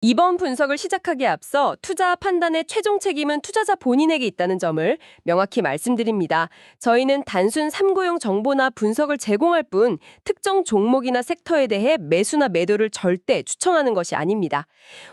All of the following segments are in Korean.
이번 분석을 시작하기에 앞서 투자 판단의 최종 책임은 투자자 본인에게 있다는 점을 명확히 말씀드립니다. 저희는 단순 참고용 정보나 분석을 제공할 뿐 특정 종목이나 섹터에 대해 매수나 매도를 절대 추천하는 것이 아닙니다.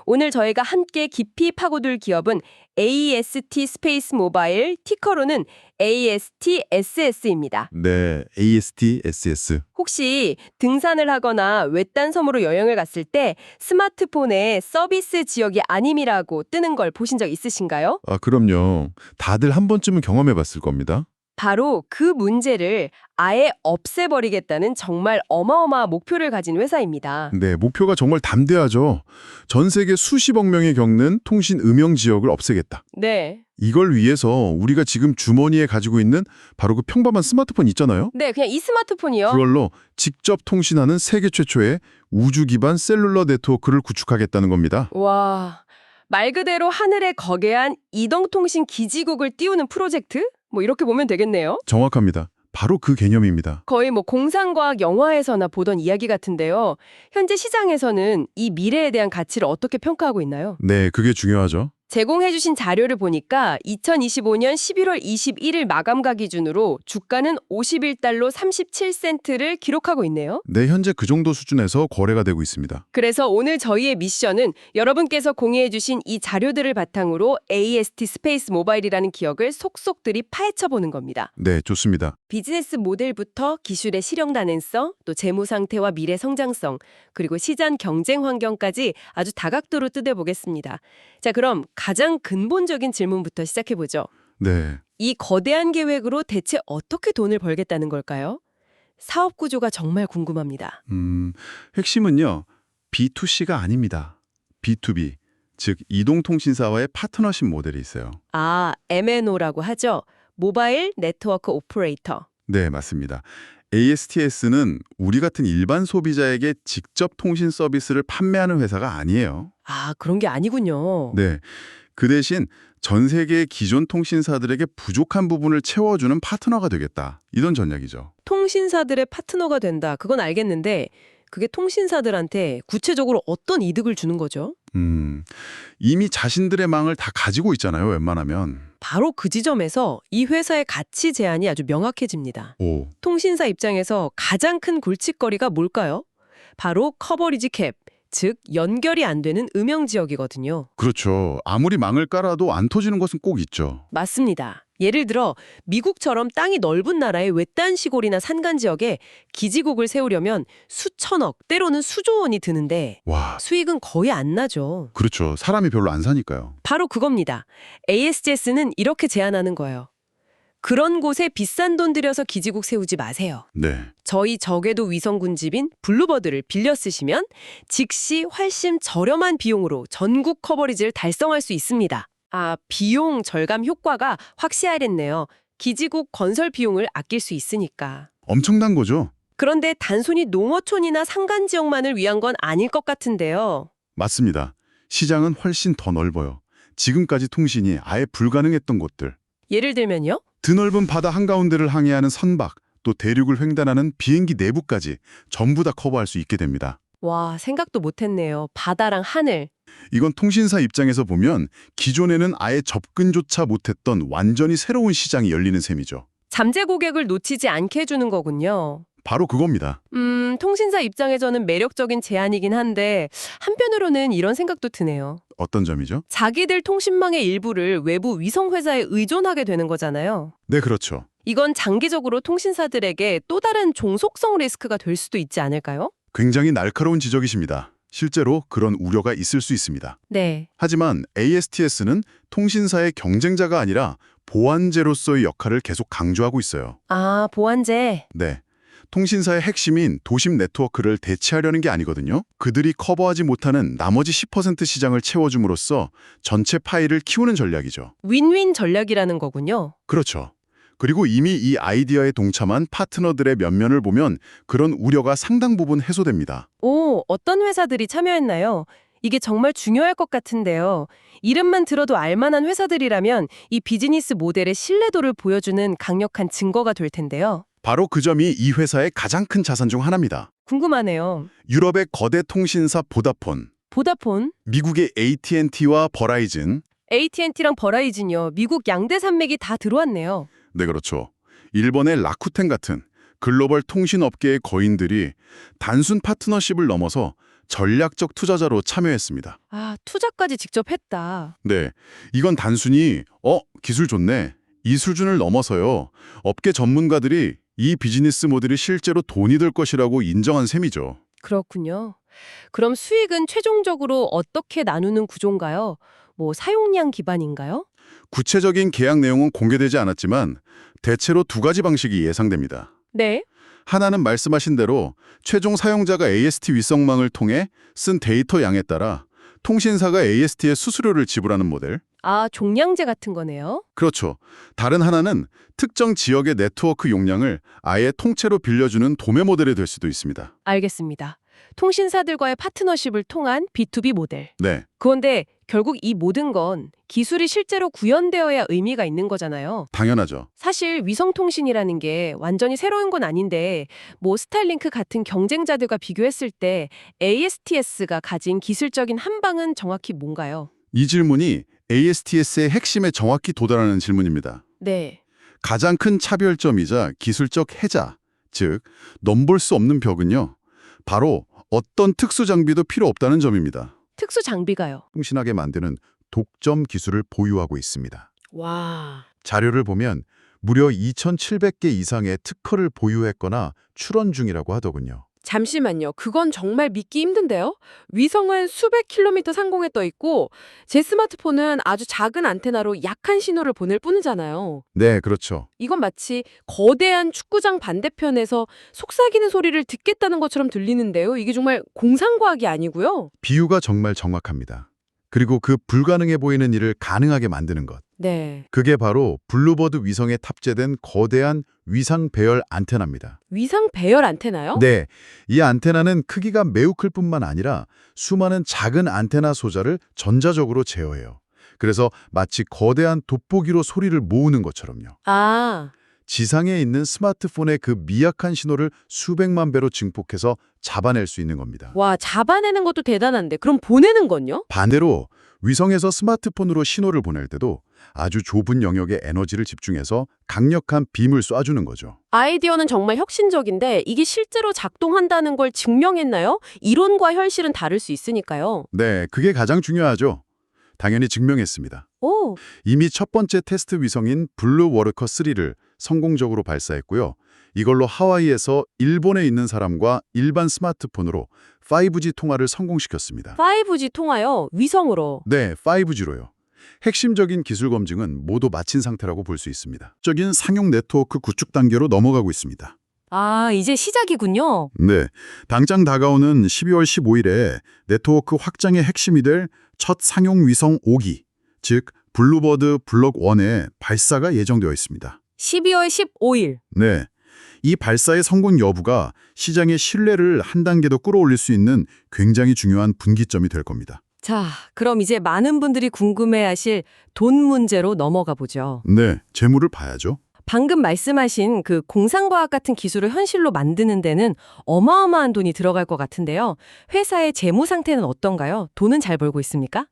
오늘 저희가 함께 깊이 파고들 기업은 AST 스페이스 모바일, 티커로는 ASTSS입니다. 네, ASTSS. 혹시 등산을 하거나 외딴 섬으로 여행을 갔을 때 스마트폰에 서비스 지역이 아님이라고 뜨는 걸 보신 적 있으신가요? 아, 그럼요. 다들 한 번쯤은 경험해 봤을 겁니다. 바로 그 문제를 아예 없애버리겠다는 정말 어마어마한 목표를 가진 회사입니다. 네, 목표가 정말 담대하죠. 전 세계 수십억 명이 겪는 통신 음영 지역을 없애겠다. 네. 이걸 위해서 우리가 지금 주머니에 가지고 있는 바로 그 평범한 스마트폰 있잖아요. 네, 그냥 이 스마트폰이요. 그걸로 직접 통신하는 세계 최초의 우주 기반 셀룰러 네트워크를 구축하겠다는 겁니다. 와, 말 그대로 하늘에 거대한 이동통신 기지국을 띄우는 프로젝트? 뭐 이렇게 보면 되겠네요. 정확합니다. 바로 그 개념입니다. 거의 뭐 공상과학 영화에서나 보던 이야기 같은데요. 현재 시장에서는 이 미래에 대한 가치를 어떻게 평가하고 있나요? 네, 그게 중요하죠. 제공해주신 자료를 보니까 2025년 11월 21일 마감가 기준으로 주가는 51달러 37센트를 기록하고 있네요. 네, 현재 그 정도 수준에서 거래가 되고 있습니다. 그래서 오늘 저희의 미션은 여러분께서 공유해주신 이 자료들을 바탕으로 AST 스페이스 모바일이라는 기업을 속속들이 파헤쳐보는 겁니다. 네, 좋습니다. 비즈니스 모델부터 기술의 실용 가능성, 또 재무 상태와 미래 성장성, 그리고 시장 경쟁 환경까지 아주 다각도로 뜯어보겠습니다. 자, 그럼 가장 근본적인 질문부터 시작해보죠. 네. 이 거대한 계획으로 대체 어떻게 돈을 벌겠다는 걸까요? 사업 구조가 정말 궁금합니다. 핵심은요, B2C가 아닙니다. B2B, 즉 이동통신사와의 파트너십 모델이 있어요. 아, MNO라고 하죠. 모바일 네트워크 오퍼레이터. 네, 맞습니다. ASTS는 우리 같은 일반 소비자에게 직접 통신 서비스를 판매하는 회사가 아니에요. 아, 그런 게 아니군요. 네, 그 대신 전 세계의 기존 통신사들에게 부족한 부분을 채워주는 파트너가 되겠다. 이런 전략이죠. 통신사들의 파트너가 된다. 그건 알겠는데 그게 통신사들한테 구체적으로 어떤 이득을 주는 거죠? 이미 자신들의 망을 다 가지고 있잖아요, 웬만하면. 바로 그 지점에서 이 회사의 가치 제한이 아주 명확해집니다. 오, 통신사 입장에서 가장 큰 골칫거리가 뭘까요? 바로 커버리지 캡, 즉 연결이 안 되는 음영 지역이거든요. 그렇죠. 아무리 망을 깔아도 안 터지는 것은 꼭 있죠. 맞습니다. 예를 들어 미국처럼 땅이 넓은 나라의 외딴 시골이나 산간 지역에 기지국을 세우려면 수천억, 때로는 수조 원이 드는데 와, 수익은 거의 안 나죠. 그렇죠. 사람이 별로 안 사니까요. 바로 그겁니다. ASGS는 이렇게 제안하는 거예요. 그런 곳에 비싼 돈 들여서 기지국 세우지 마세요. 네. 저희 저궤도 위성군집인 블루버드를 빌려 쓰시면 즉시 훨씬 저렴한 비용으로 전국 커버리지를 달성할 수 있습니다. 아, 비용 절감 효과가 확실하겠네요. 기지국 건설 비용을 아낄 수 있으니까. 엄청난 거죠. 그런데 단순히 농어촌이나 산간 지역만을 위한 건 아닐 것 같은데요. 맞습니다. 시장은 훨씬 더 넓어요. 지금까지 통신이 아예 불가능했던 곳들. 예를 들면요? 드넓은 바다 한가운데를 항해하는 선박, 또 대륙을 횡단하는 비행기 내부까지 전부 다 커버할 수 있게 됩니다. 와, 생각도 못했네요. 바다랑 하늘. 이건 통신사 입장에서 보면 기존에는 아예 접근조차 못했던 완전히 새로운 시장이 열리는 셈이죠. 잠재 고객을 놓치지 않게 해주는 거군요. 바로 그겁니다. 통신사 입장에서는 매력적인 제안이긴 한데 한편으로는 이런 생각도 드네요. 어떤 점이죠? 자기들 통신망의 일부를 외부 위성회사에 의존하게 되는 거잖아요. 네, 그렇죠. 이건 장기적으로 통신사들에게 또 다른 종속성 리스크가 될 수도 있지 않을까요? 굉장히 날카로운 지적이십니다. 실제로 그런 우려가 있을 수 있습니다. 네. 하지만 ASTS는 통신사의 경쟁자가 아니라 보완제로서의 역할을 계속 강조하고 있어요. 아, 보완제. 네. 통신사의 핵심인 도심 네트워크를 대체하려는 게 아니거든요. 그들이 커버하지 못하는 나머지 10% 시장을 채워줌으로써 전체 파이를 키우는 전략이죠. 윈윈 전략이라는 거군요. 그렇죠. 그리고 이미 이 아이디어에 동참한 파트너들의 면면을 보면 그런 우려가 상당 부분 해소됩니다. 오, 어떤 회사들이 참여했나요? 이게 정말 중요할 것 같은데요. 이름만 들어도 알만한 회사들이라면 이 비즈니스 모델의 신뢰도를 보여주는 강력한 증거가 될 텐데요. 바로 그 점이 이 회사의 가장 큰 자산 중 하나입니다. 궁금하네요. 유럽의 거대 통신사 보다폰. 보다폰, 미국의 AT&T와 버라이즌. AT&T랑 버라이즌요. 미국 양대 산맥이 다 들어왔네요. 네, 그렇죠. 일본의 라쿠텐 같은 글로벌 통신업계의 거인들이 단순 파트너십을 넘어서 전략적 투자자로 참여했습니다. 아, 투자까지 직접 했다. 네, 이건 단순히 기술 좋네, 이 수준을 넘어서요. 업계 전문가들이 이 비즈니스 모델이 실제로 돈이 될 것이라고 인정한 셈이죠. 그렇군요. 그럼 수익은 최종적으로 어떻게 나누는 구조인가요? 뭐 사용량 기반인가요? 구체적인 계약 내용은 공개되지 않았지만 대체로 두 가지 방식이 예상됩니다. 네. 하나는 말씀하신 대로 최종 사용자가 AST 위성망을 통해 쓴 데이터 양에 따라 통신사가 AST의 수수료를 지불하는 모델. 아, 종량제 같은 거네요. 그렇죠. 다른 하나는 특정 지역의 네트워크 용량을 아예 통째로 빌려주는 도매 모델이 될 수도 있습니다. 알겠습니다. 통신사들과의 파트너십을 통한 B2B 모델. 네, 그런데 결국 이 모든 건 기술이 실제로 구현되어야 의미가 있는 거잖아요. 당연하죠. 사실 위성통신이라는 게 완전히 새로운 건 아닌데 뭐 스타일링크 같은 경쟁자들과 비교했을 때 ASTS가 가진 기술적인 한방은 정확히 뭔가요? 이 질문이 ASTS의 핵심에 정확히 도달하는 질문입니다. 네. 가장 큰 차별점이자 기술적 해자, 즉 넘볼 수 없는 벽은요. 바로 어떤 특수 장비도 필요 없다는 점입니다. 특수 장비가요. 통신하게 만드는 독점 기술을 보유하고 있습니다. 와. 자료를 보면 무려 2,700개 이상의 특허를 보유했거나 출원 중이라고 하더군요. 잠시만요. 그건 정말 믿기 힘든데요? 위성은 수백 킬로미터 상공에 떠 있고 제 스마트폰은 아주 작은 안테나로 약한 신호를 보낼 뿐이잖아요. 네, 그렇죠. 이건 마치 거대한 축구장 반대편에서 속삭이는 소리를 듣겠다는 것처럼 들리는데요. 이게 정말 공상과학이 아니고요. 비유가 정말 정확합니다. 그리고 그 불가능해 보이는 일을 가능하게 만드는 것. 네. 그게 바로 블루버드 위성에 탑재된 거대한 위상 배열 안테나입니다. 위상 배열 안테나요? 네, 이 안테나는 크기가 매우 클 뿐만 아니라 수많은 작은 안테나 소자를 전자적으로 제어해요. 그래서 마치 거대한 돋보기로 소리를 모으는 것처럼요. 아, 지상에 있는 스마트폰의 그 미약한 신호를 수백만 배로 증폭해서 잡아낼 수 있는 겁니다. 와, 잡아내는 것도 대단한데 그럼 보내는 건요? 반대로 위성에서 스마트폰으로 신호를 보낼 때도 아주 좁은 영역에 에너지를 집중해서 강력한 빔을 쏴주는 거죠. 아이디어는 정말 혁신적인데 이게 실제로 작동한다는 걸 증명했나요? 이론과 현실은 다를 수 있으니까요. 네, 그게 가장 중요하죠. 당연히 증명했습니다. 오, 이미 첫 번째 테스트 위성인 블루 워커 3를 성공적으로 발사했고요. 이걸로 하와이에서 일본에 있는 사람과 일반 스마트폰으로 5G 통화를 성공시켰습니다. 5G 통화요? 위성으로. 네, 5G로요. 핵심적인 기술 검증은 모두 마친 상태라고 볼 수 있습니다. 적인 상용 네트워크 구축 단계로 넘어가고 있습니다. 아, 이제 시작이군요. 네, 당장 다가오는 12월 15일에 네트워크 확장의 핵심이 될 첫 상용 위성 5기, 즉 블루버드 블록 1의 발사가 예정되어 있습니다. 12월 15일. 네, 이 발사의 성공 여부가 시장의 신뢰를 한 단계 더 끌어올릴 수 있는 굉장히 중요한 분기점이 될 겁니다. 자, 그럼 이제 많은 분들이 궁금해하실 돈 문제로 넘어가 보죠. 네, 재물을 봐야죠. 방금 말씀하신 그 공상과학 같은 기술을 현실로 만드는 데는 어마어마한 돈이 들어갈 것 같은데요. 회사의 재무 상태는 어떤가요? 돈은 잘 벌고 있습니까?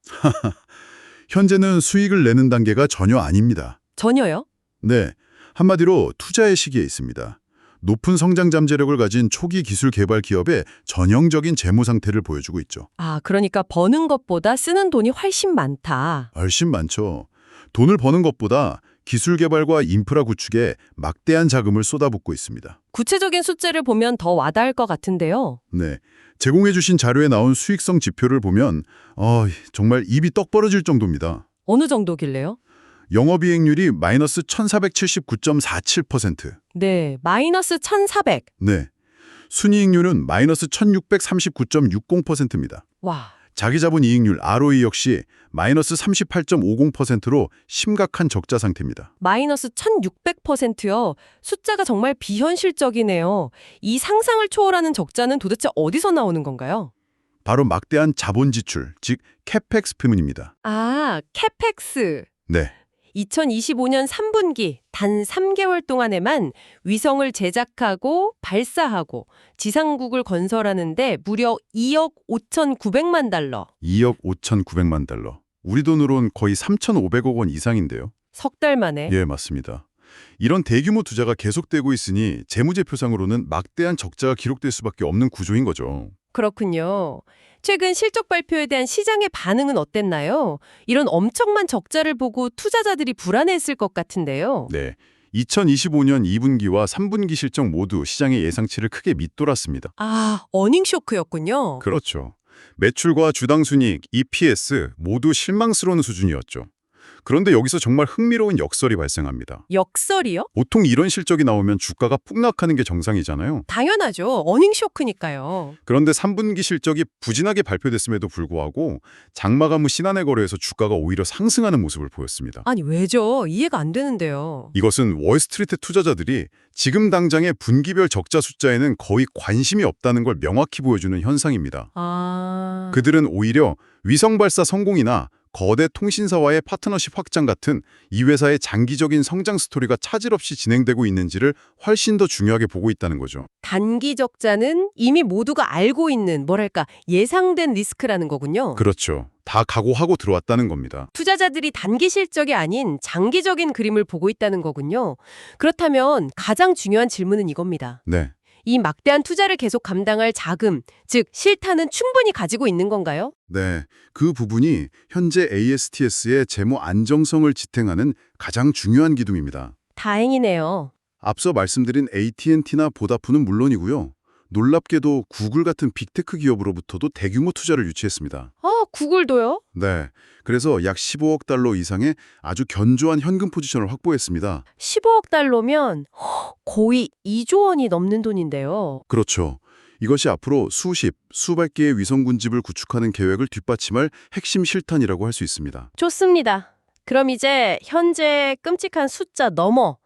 현재는 수익을 내는 단계가 전혀 아닙니다. 전혀요? 네, 한마디로 투자의 시기에 있습니다. 높은 성장 잠재력을 가진 초기 기술 개발 기업의 전형적인 재무 상태를 보여주고 있죠. 아, 그러니까 버는 것보다 쓰는 돈이 훨씬 많다. 훨씬 많죠. 돈을 버는 것보다 기술 개발과 인프라 구축에 막대한 자금을 쏟아붓고 있습니다. 구체적인 숫자를 보면 더 와닿을 것 같은데요. 네, 제공해 주신 자료에 나온 수익성 지표를 보면 정말 입이 떡 벌어질 정도입니다. 어느 정도길래요? 영업이익률이 마이너스 1479.47%. 네, 마이너스 1,400. 네, 순이익률은 마이너스 1639.60%입니다. 와, 자기자본 이익률 ROE 역시 마이너스 38.50%로 심각한 적자 상태입니다. 마이너스 1,600%요. 숫자가 정말 비현실적이네요. 이 상상을 초월하는 적자는 도대체 어디서 나오는 건가요? 바로 막대한 자본 지출, 즉 캐펙스 때문입니다. 아, 캐펙스. 네, 2025년 3분기 단 3개월 동안에만 위성을 제작하고 발사하고 지상국을 건설하는데 무려 2억 5,900만 달러. 2억 5,900만 달러. 우리 돈으로는 거의 3,500억 원 이상인데요. 석 달 만에. 예, 맞습니다. 이런 대규모 투자가 계속되고 있으니 재무제표상으로는 막대한 적자가 기록될 수밖에 없는 구조인 거죠. 그렇군요. 최근 실적 발표에 대한 시장의 반응은 어땠나요? 이런 엄청난 적자를 보고 투자자들이 불안해했을 것 같은데요. 네. 2025년 2분기와 3분기 실적 모두 시장의 예상치를 크게 밑돌았습니다. 아, 어닝 쇼크였군요. 그렇죠. 매출과 주당 순이익, EPS 모두 실망스러운 수준이었죠. 그런데 여기서 정말 흥미로운 역설이 발생합니다. 역설이요? 보통 이런 실적이 나오면 주가가 폭락하는 게 정상이잖아요. 당연하죠. 어닝 쇼크니까요. 그런데 3분기 실적이 부진하게 발표됐음에도 불구하고 장마 간무 신한해 거래에서 주가가 오히려 상승하는 모습을 보였습니다. 아니, 왜죠? 이해가 안 되는데요. 이것은 월스트리트 투자자들이 지금 당장의 분기별 적자 숫자에는 거의 관심이 없다는 걸 명확히 보여주는 현상입니다. 아... 그들은 오히려 위성 발사 성공이나 거대 통신사와의 파트너십 확장 같은 이 회사의 장기적인 성장 스토리가 차질 없이 진행되고 있는지를 훨씬 더 중요하게 보고 있다는 거죠. 단기 적자는 이미 모두가 알고 있는 뭐랄까 예상된 리스크라는 거군요. 그렇죠. 다 각오하고 들어왔다는 겁니다. 투자자들이 단기 실적이 아닌 장기적인 그림을 보고 있다는 거군요. 그렇다면 가장 중요한 질문은 이겁니다. 네. 이 막대한 투자를 계속 감당할 자금, 즉 실탄은 충분히 가지고 있는 건가요? 네. 그 부분이 현재 ASTS의 재무 안정성을 지탱하는 가장 중요한 기둥입니다. 다행이네요. 앞서 말씀드린 AT&T나 보다폰은 물론이고요. 놀랍게도 구글 같은 빅테크 기업으로부터도 대규모 투자를 유치했습니다. 구글도요? 네. 그래서 약 15억 달러 이상의 아주 견조한 현금 포지션을 확보했습니다. 15억 달러면 거의 2조 원이 넘는 돈인데요. 그렇죠. 이것이 앞으로 수백 개의 위성군집을 구축하는 계획을 뒷받침할 핵심 실탄이라고 할 수 있습니다. 좋습니다. 그럼 이제 현재 끔찍한 숫자 넘어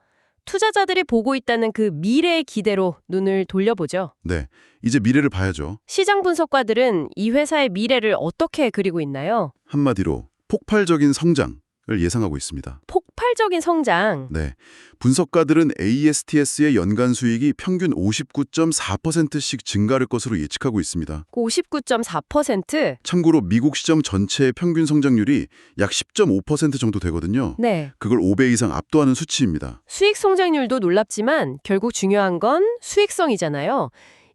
투자자들이 보고 있다는 그 미래의 기대로 눈을 돌려보죠. 네. 이제 미래를 봐야죠. 시장 분석가들은 이 회사의 미래를 어떻게 그리고 있나요? 한마디로 폭발적인 성장을 예상하고 있습니다. 폭발적인 성장. 네. 분석가들은 ASTS의 연간 수익이 평균 59.4%씩 증가할 것으로 예측하고 있습니다. 59.4%? 참고로 미국 시점 전체의 평균 성장률이 약 10.5% 정도 되거든요. 네. 그걸 5배 이상 압도하는 수치입니다. 수익 성장률도 놀랍지만 결국 중요한 건 수익성이잖아요.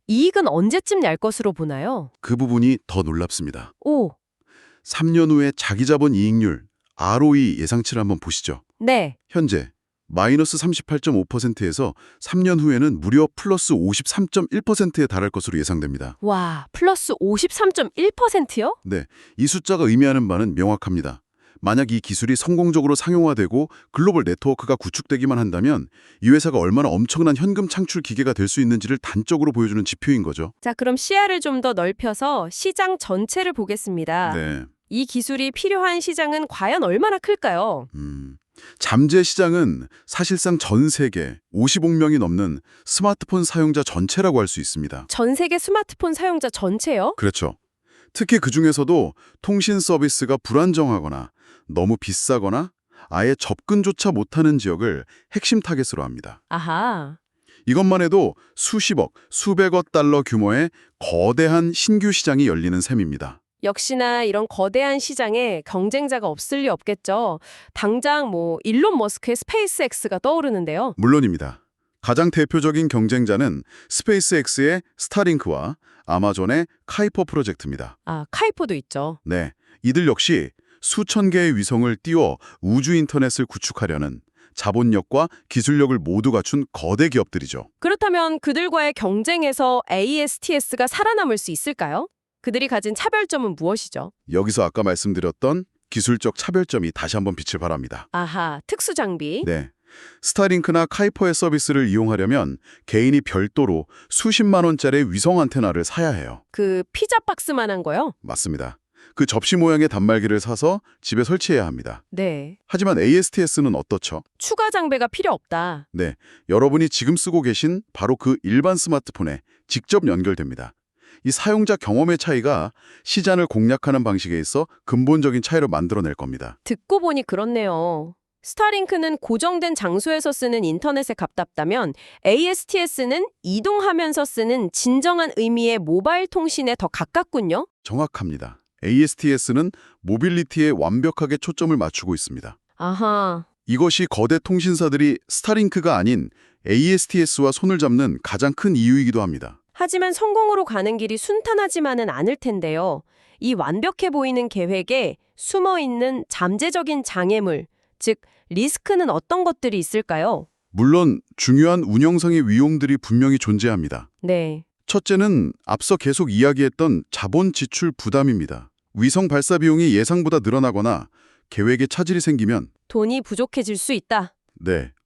이익은 언제쯤 날 것으로 보나요? 그 부분이 더 놀랍습니다. 오, 3년 후에 자기자본 이익률, ROE 예상치를 한번 보시죠. 네. 현재 마이너스 38.5%에서 3년 후에는 무려 플러스 53.1%에 달할 것으로 예상됩니다. 와, 플러스 53.1%요? 네, 이 숫자가 의미하는 바는 명확합니다. 만약 이 기술이 성공적으로 상용화되고 글로벌 네트워크가 구축되기만 한다면 이 회사가 얼마나 엄청난 현금 창출 기계가 될 수 있는지를 단적으로 보여주는 지표인 거죠. 자, 그럼 시야를 좀 더 넓혀서 시장 전체를 보겠습니다. 네. 이 기술이 필요한 시장은 과연 얼마나 클까요? 잠재 시장은 사실상 전 세계 50억 명이 넘는 스마트폰 사용자 전체라고 할 수 있습니다. 전 세계 스마트폰 사용자 전체요? 그렇죠. 특히 그중에서도 통신 서비스가 불안정하거나 너무 비싸거나 아예 접근조차 못하는 지역을 핵심 타겟으로 합니다. 아하. 이것만 해도 수십억, 수백억 달러 규모의 거대한 신규 시장이 열리는 셈입니다. 역시나 이런 거대한 시장에 경쟁자가 없을 리 없겠죠. 당장 일론 머스크의 스페이스X가 떠오르는데요. 물론입니다. 가장 대표적인 경쟁자는 스페이스X의 스타링크와 아마존의 카이퍼 프로젝트입니다. 아, 카이포도 있죠. 네, 이들 역시 수천 개의 위성을 띄워 우주 인터넷을 구축하려는 자본력과 기술력을 모두 갖춘 거대 기업들이죠. 그렇다면 그들과의 경쟁에서 ASTS가 살아남을 수 있을까요? 그들이 가진 차별점은 무엇이죠? 여기서 아까 말씀드렸던 기술적 차별점이 다시 한번 빛을 발합니다. 아하, 특수 장비. 네. 스타링크나 카이퍼의 서비스를 이용하려면 개인이 별도로 수십만 원짜리 위성 안테나를 사야 해요. 그 피자 박스만한 거요? 맞습니다. 그 접시 모양의 단말기를 사서 집에 설치해야 합니다. 네. 하지만 ASTS는 어떻죠? 추가 장비가 필요 없다. 네, 여러분이 지금 쓰고 계신 바로 그 일반 스마트폰에 직접 연결됩니다. 이 사용자 경험의 차이가 시장을 공략하는 방식에 있어 근본적인 차이를 만들어낼 겁니다. 듣고 보니 그렇네요. 스타링크는 고정된 장소에서 쓰는 인터넷에 가깝다면 ASTS는 이동하면서 쓰는 진정한 의미의 모바일 통신에 더 가깝군요. 정확합니다. ASTS는 모빌리티에 완벽하게 초점을 맞추고 있습니다. 아하. 이것이 거대 통신사들이 스타링크가 아닌 ASTS와 손을 잡는 가장 큰 이유이기도 합니다. 하지만 성공으로 가는 길이 순탄하지만은 않을 텐데요. 이 완벽해 보이는 계획에 숨어있는 잠재적인 장애물, 즉 리스크는 어떤 것들이 있을까요? 물론 중요한 운영상의 위험들이 분명히 존재합니다. 네. 첫째는 앞서 계속 이야기했던 자본 지출 부담입니다. 위성 발사 비용이 예상보다 늘어나거나 계획에 차질이 생기면 돈이 부족해질 수 있다.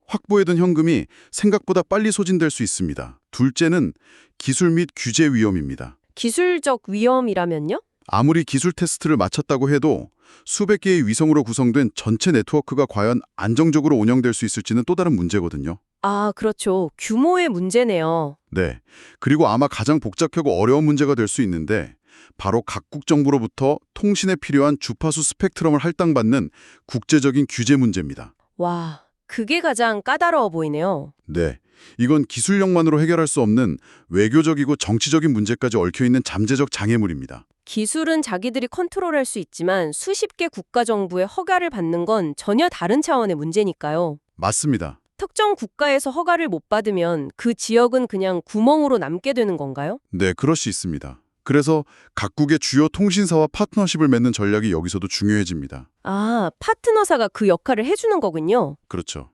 확보해둔 현금이 생각보다 빨리 소진될 수 있습니다. 둘째는 기술 및 규제 위험입니다. 기술적 위험이라면요? 아무리 기술 테스트를 마쳤다고 해도 수백 개의 위성으로 구성된 전체 네트워크가 과연 안정적으로 운영될 수 있을지는 또 다른 문제거든요. 아, 그렇죠. 규모의 문제네요. 그리고 아마 가장 복잡하고 어려운 문제가 될 수 있는데 바로 각국 정부로부터 통신에 필요한 주파수 스펙트럼을 할당받는 국제적인 규제 문제입니다. 와, 그게 가장 까다로워 보이네요. 이건 기술력만으로 해결할 수 없는 외교적이고 정치적인 문제까지 얽혀있는 잠재적 장애물입니다. 기술은 자기들이 컨트롤할 수 있지만 수십 개 국가 정부의 허가를 받는 건 전혀 다른 차원의 문제니까요. 맞습니다. 특정 국가에서 허가를 못 받으면 그 지역은 그냥 구멍으로 남게 되는 건가요? 그럴 수 있습니다. 그래서 각국의 주요 통신사와 파트너십을 맺는 전략이 여기서도 중요해집니다. 아, 파트너사가 그 역할을 해주는 거군요. 그렇죠.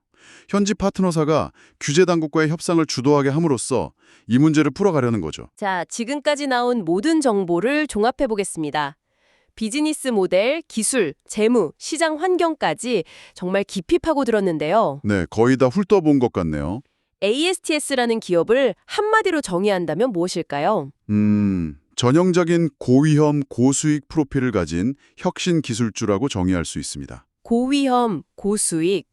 현지 파트너사가 규제 당국과의 협상을 주도하게 함으로써 이 문제를 풀어가려는 거죠. 자, 지금까지 나온 모든 정보를 종합해 보겠습니다. 비즈니스 모델, 기술, 재무, 시장 환경까지 정말 깊이 파고들었는데요. 거의 다 훑어본 것 같네요. ASTS라는 기업을 한마디로 정의한다면 무엇일까요? 전형적인 고위험, 고수익 프로필을 가진 혁신 기술주라고 정의할 수 있습니다. 고위험, 고수익.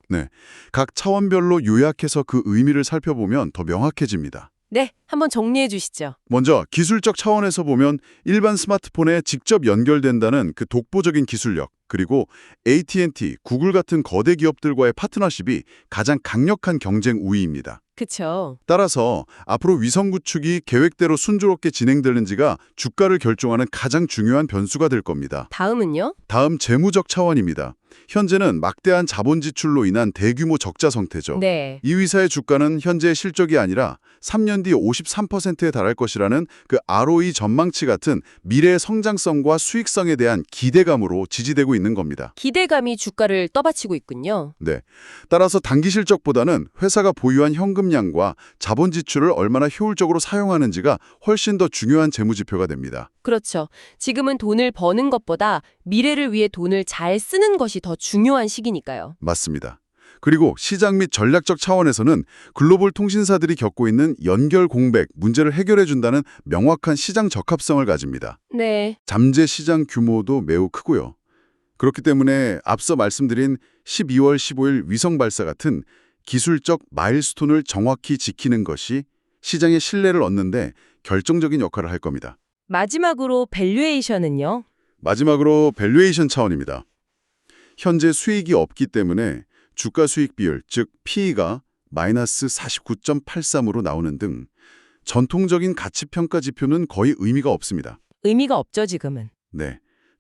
각 차원별로 요약해서 그 의미를 살펴보면 더 명확해집니다. 네, 한번 정리해 주시죠. 먼저 기술적 차원에서 보면 일반 스마트폰에 직접 연결된다는 그 독보적인 기술력, 그리고 AT&T, 구글 같은 거대 기업들과의 파트너십이 가장 강력한 경쟁 우위입니다. 그쵸. 따라서 앞으로 위성 구축이 계획대로 순조롭게 진행되는지가 주가를 결정하는 가장 중요한 변수가 될 겁니다. 다음은요? 다음 재무적 차원입니다. 현재는 막대한 자본 지출로 인한 대규모 적자 상태죠. 이 회사의 주가는 현재의 실적이 아니라 3년 뒤 53%에 달할 것이라는 그 ROE 전망치 같은 미래의 성장성과 수익성에 대한 기대감으로 지지되고 있는 겁니다. 기대감이 주가를 떠받치고 있군요. 따라서 단기 실적보다는 회사가 보유한 현금량과 자본 지출을 얼마나 효율적으로 사용하는지가 훨씬 더 중요한 재무지표가 됩니다. 그렇죠. 지금은 돈을 버는 것보다 미래를 위해 돈을 잘 쓰는 것이 더 중요한 시기니까요. 맞습니다. 그리고 시장 및 전략적 차원에서는 글로벌 통신사들이 겪고 있는 연결 공백 문제를 해결해 준다는 명확한 시장 적합성을 가집니다. 잠재 시장 규모도 매우 크고요. 그렇기 때문에 앞서 말씀드린 12월 15일 위성 발사 같은 기술적 마일스톤을 정확히 지키는 것이 시장의 신뢰를 얻는데 결정적인 역할을 할 겁니다. 마지막으로 밸류에이션은요? 마지막으로 밸류에이션 차원입니다. 현재 수익이 없기 때문에 주가 수익 비율, 즉 PE가 마이너스 49.83으로 나오는 등 전통적인 가치평가 지표는 거의 의미가 없습니다. 의미가 없죠, 지금은.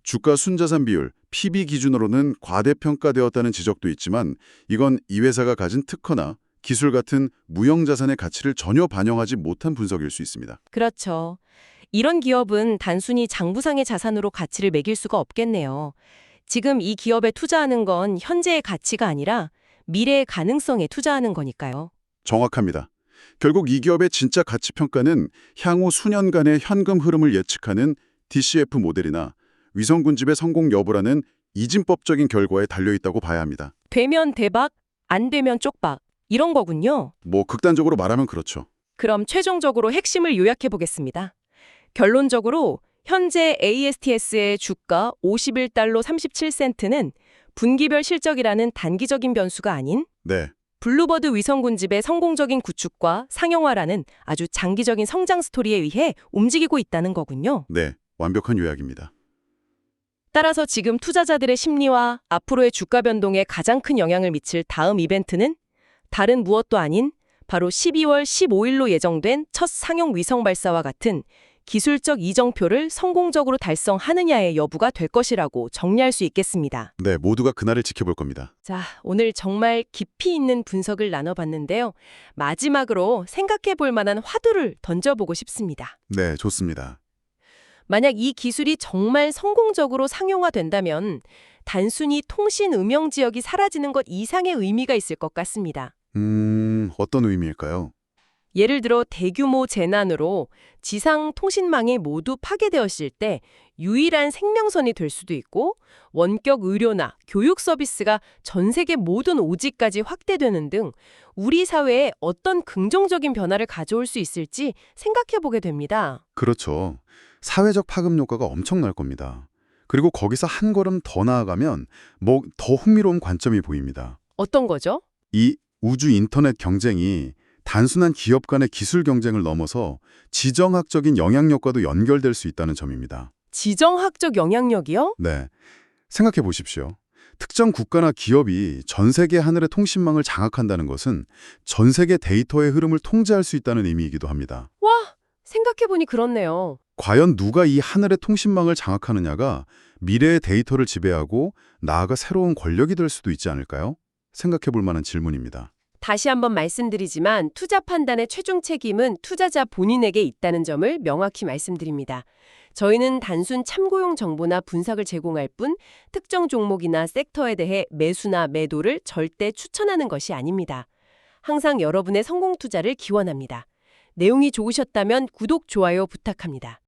주가 순자산 비율, PB 기준으로는 과대평가되었다는 지적도 있지만 이건 이 회사가 가진 특허나 기술 같은 무형자산의 가치를 전혀 반영하지 못한 분석일 수 있습니다. 그렇죠. 이런 기업은 단순히 장부상의 자산으로 가치를 매길 수가 없겠네요. 지금 이 기업에 투자하는 건 현재의 가치가 아니라 미래의 가능성에 투자하는 거니까요. 정확합니다. 결국 이 기업의 진짜 가치 평가는 향후 수년간의 현금 흐름을 예측하는 DCF 모델이나 위성 군집의 성공 여부라는 이진법적인 결과에 달려있다고 봐야 합니다. 되면 대박, 안 되면 쪽박. 이런 거군요. 극단적으로 말하면 그렇죠. 그럼 최종적으로 핵심을 요약해 보겠습니다. 결론적으로 현재 ASTS의 주가 51달러 37센트는 분기별 실적이라는 단기적인 변수가 아닌 블루버드 위성 군집의 성공적인 구축과 상용화라는 아주 장기적인 성장 스토리에 의해 움직이고 있다는 거군요. 완벽한 요약입니다. 따라서 지금 투자자들의 심리와 앞으로의 주가 변동에 가장 큰 영향을 미칠 다음 이벤트는 다른 무엇도 아닌 바로 12월 15일로 예정된 첫 상용 위성 발사와 같은 기술적 이정표를 성공적으로 달성하느냐의 여부가 될 것이라고 정리할 수 있겠습니다. 네, 모두가 그날을 지켜볼 겁니다. 자, 오늘 정말 깊이 있는 분석을 나눠봤는데요. 마지막으로 생각해 볼 만한 화두를 던져보고 싶습니다. 네, 좋습니다. 만약 이 기술이 정말 성공적으로 상용화된다면 단순히 통신 음영 지역이 사라지는 것 이상의 의미가 있을 것 같습니다. 어떤 의미일까요? 예를 들어 대규모 재난으로 지상 통신망이 모두 파괴되었을 때 유일한 생명선이 될 수도 있고 원격 의료나 교육 서비스가 전 세계 모든 오지까지 확대되는 등 우리 사회에 어떤 긍정적인 변화를 가져올 수 있을지 생각해 보게 됩니다. 그렇죠. 사회적 파급 효과가 엄청날 겁니다. 그리고 거기서 한 걸음 더 나아가면 더 흥미로운 관점이 보입니다. 어떤 거죠? 이 우주 인터넷 경쟁이 단순한 기업 간의 기술 경쟁을 넘어서 지정학적인 영향력과도 연결될 수 있다는 점입니다. 지정학적 영향력이요? 네. 생각해 보십시오. 특정 국가나 기업이 전 세계 하늘의 통신망을 장악한다는 것은 전 세계 데이터의 흐름을 통제할 수 있다는 의미이기도 합니다. 와, 생각해보니 그렇네요. 과연 누가 이 하늘의 통신망을 장악하느냐가 미래의 데이터를 지배하고 나아가 새로운 권력이 될 수도 있지 않을까요? 생각해 볼 만한 질문입니다. 다시 한번 말씀드리지만 투자 판단의 최종 책임은 투자자 본인에게 있다는 점을 명확히 말씀드립니다. 저희는 단순 참고용 정보나 분석을 제공할 뿐 특정 종목이나 섹터에 대해 매수나 매도를 절대 추천하는 것이 아닙니다. 항상 여러분의 성공 투자를 기원합니다. 내용이 좋으셨다면 구독, 좋아요 부탁합니다.